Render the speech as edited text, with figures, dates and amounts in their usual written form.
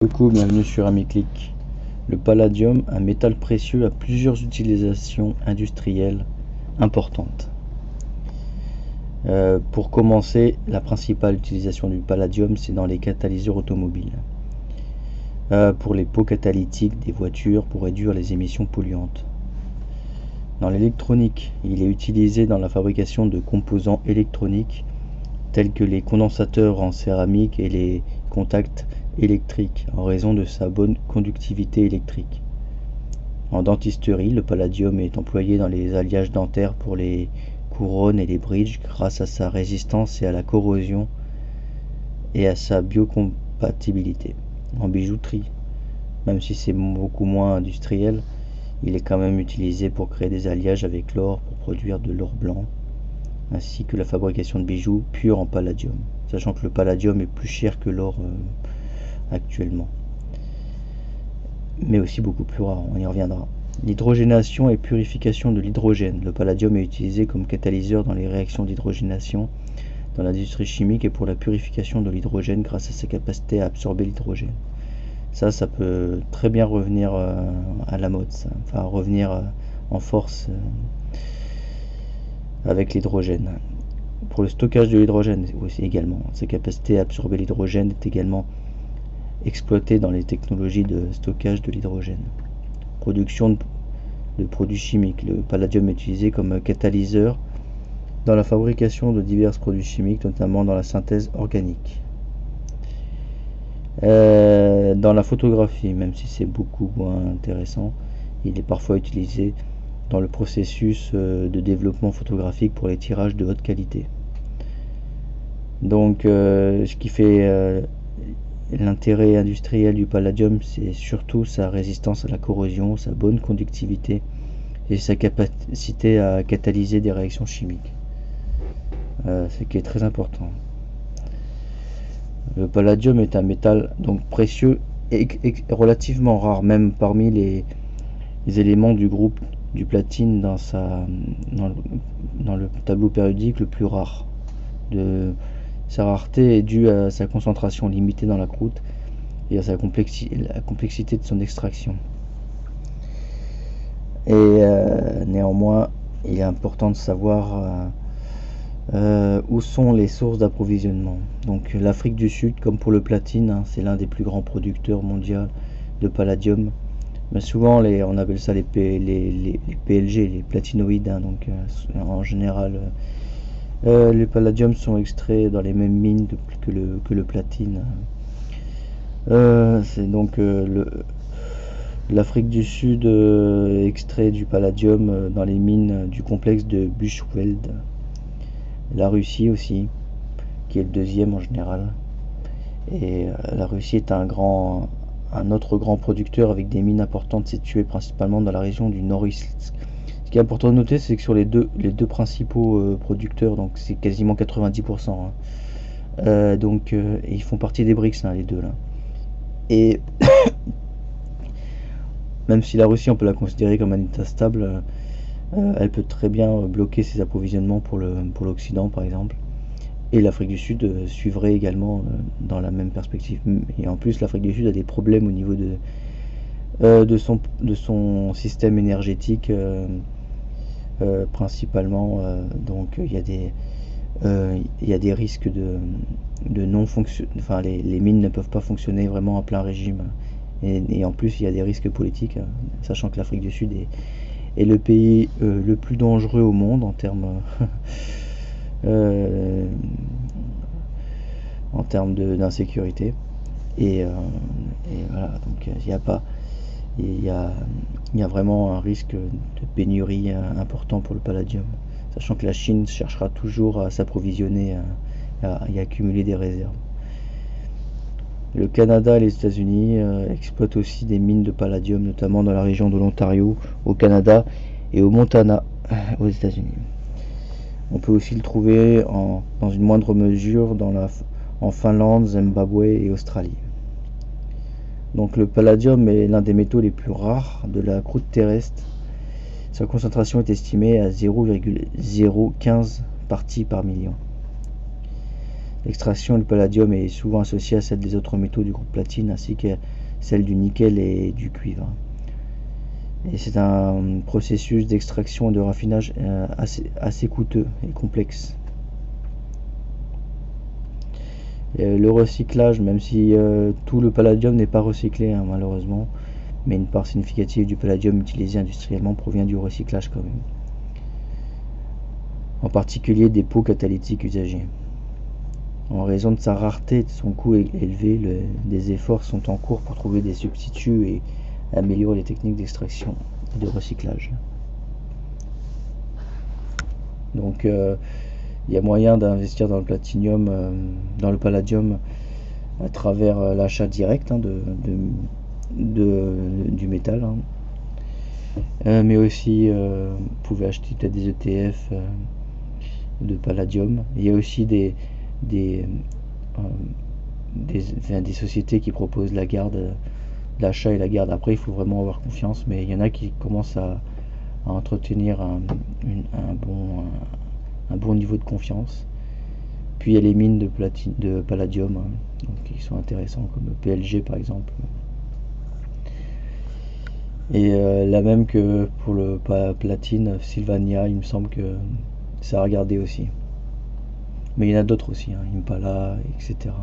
Coucou, bienvenue sur AmiClick. Le palladium, un métal précieux, a plusieurs utilisations industrielles importantes. Pour commencer, la principale utilisation du palladium, c'est dans les catalyseurs automobiles. Pour les pots catalytiques des voitures pour réduire les émissions polluantes. Dans l'électronique, il est utilisé dans la fabrication de composants électroniques tels que les condensateurs en céramique et les contacts électriques en raison de sa bonne conductivité électrique. En dentisterie, le palladium est employé dans les alliages dentaires pour les couronnes et les bridges grâce à sa résistance et à la corrosion et à sa biocompatibilité. En bijouterie, même si c'est beaucoup moins industriel, il est quand même utilisé pour créer des alliages avec l'or pour produire de l'or blanc, ainsi que la fabrication de bijoux purs en palladium, sachant que le palladium est plus cher que l'or actuellement, mais aussi beaucoup plus rare, on y reviendra. L'hydrogénation et purification de l'hydrogène. Le palladium est utilisé comme catalyseur dans les réactions d'hydrogénation dans l'industrie chimique et pour la purification de l'hydrogène grâce à sa capacité à absorber l'hydrogène. Ça peut très bien revenir à la mode, ça. Enfin revenir en force avec l'hydrogène. Pour le stockage de l'hydrogène aussi également, sa capacité à absorber l'hydrogène est également exploitée dans les technologies de stockage de l'hydrogène. Production de produits chimiques. Le palladium est utilisé comme catalyseur dans la fabrication de divers produits chimiques, notamment dans la synthèse organique. Dans la photographie, même si c'est beaucoup moins intéressant, il est parfois utilisé dans le processus de développement photographique pour les tirages de haute qualité. Donc ce qui fait l'intérêt industriel du palladium, c'est surtout sa résistance à la corrosion, sa bonne conductivité et sa capacité à catalyser des réactions chimiques. Ce qui est très important. Le palladium est un métal donc précieux et relativement rare, même parmi les éléments du groupe du platine dans le tableau périodique le plus rare. Sa rareté est due à sa concentration limitée dans la croûte et à la complexité de son extraction. Et néanmoins, il est important de savoir où sont les sources d'approvisionnement. Donc l'Afrique du Sud, comme pour le platine, c'est l'un des plus grands producteurs mondiaux de palladium. Mais souvent, on appelle ça les PLG, les platinoïdes. Donc en général, les palladiums sont extraits dans les mêmes mines que le platine. C'est donc l'Afrique du Sud extrait du palladium dans les mines du complexe de Buchwald. La Russie aussi, qui est le deuxième en général. Et la Russie est un autre grand producteur avec des mines importantes situées principalement dans la région du Norilsk. Ce qui est important de noter, c'est que sur les deux principaux producteurs, donc c'est quasiment 90%, donc ils font partie des BRICS, les deux là. Et même si la Russie, on peut la considérer comme un état stable, elle peut très bien bloquer ses approvisionnements pour l'Occident par exemple. Et l'Afrique du Sud suivrait également dans la même perspective. Et en plus, l'Afrique du Sud a des problèmes au niveau de son système énergétique, principalement. Donc il y a des risques de non-fonction. Enfin, les mines ne peuvent pas fonctionner vraiment en plein régime. Et en plus, il y a des risques politiques, sachant que l'Afrique du Sud est le pays le plus dangereux au monde en termes d'insécurité. Et voilà, donc il y a vraiment un risque de pénurie important pour le palladium, sachant que la Chine cherchera toujours à s'approvisionner et accumuler des réserves. Le Canada et les États-Unis exploitent aussi des mines de palladium, notamment dans la région de l'Ontario au Canada et au Montana aux États-Unis. On peut aussi le trouver dans une moindre mesure en Finlande, Zimbabwe et Australie. Donc le palladium est l'un des métaux les plus rares de la croûte terrestre. Sa concentration est estimée à 0,015 parties par million. L'extraction du palladium est souvent associée à celle des autres métaux du groupe platine ainsi que celle du nickel et du cuivre. Et c'est un processus d'extraction et de raffinage assez coûteux et complexe. Et le recyclage, même si tout le palladium n'est pas recyclé malheureusement, mais une part significative du palladium utilisé industriellement provient du recyclage quand même. En particulier des pots catalytiques usagés. En raison de sa rareté et de son coût élevé, des efforts sont en cours pour trouver des substituts et améliorer les techniques d'extraction et de recyclage. Donc il y a moyen d'investir dans le platinium, dans le palladium à travers l'achat direct du métal, mais aussi vous pouvez acheter peut-être des ETF de palladium. Il y a aussi des sociétés qui proposent la garde, l'achat et la garde. Après, il faut vraiment avoir confiance, mais il y en a qui commencent à entretenir un bon niveau de confiance. Puis il y a les mines de palladium, donc, qui sont intéressants, comme le PLG par exemple. Et la même que pour le platine, Sylvania, il me semble que ça a regardé aussi. Mais il y en a d'autres aussi, Impala, etc.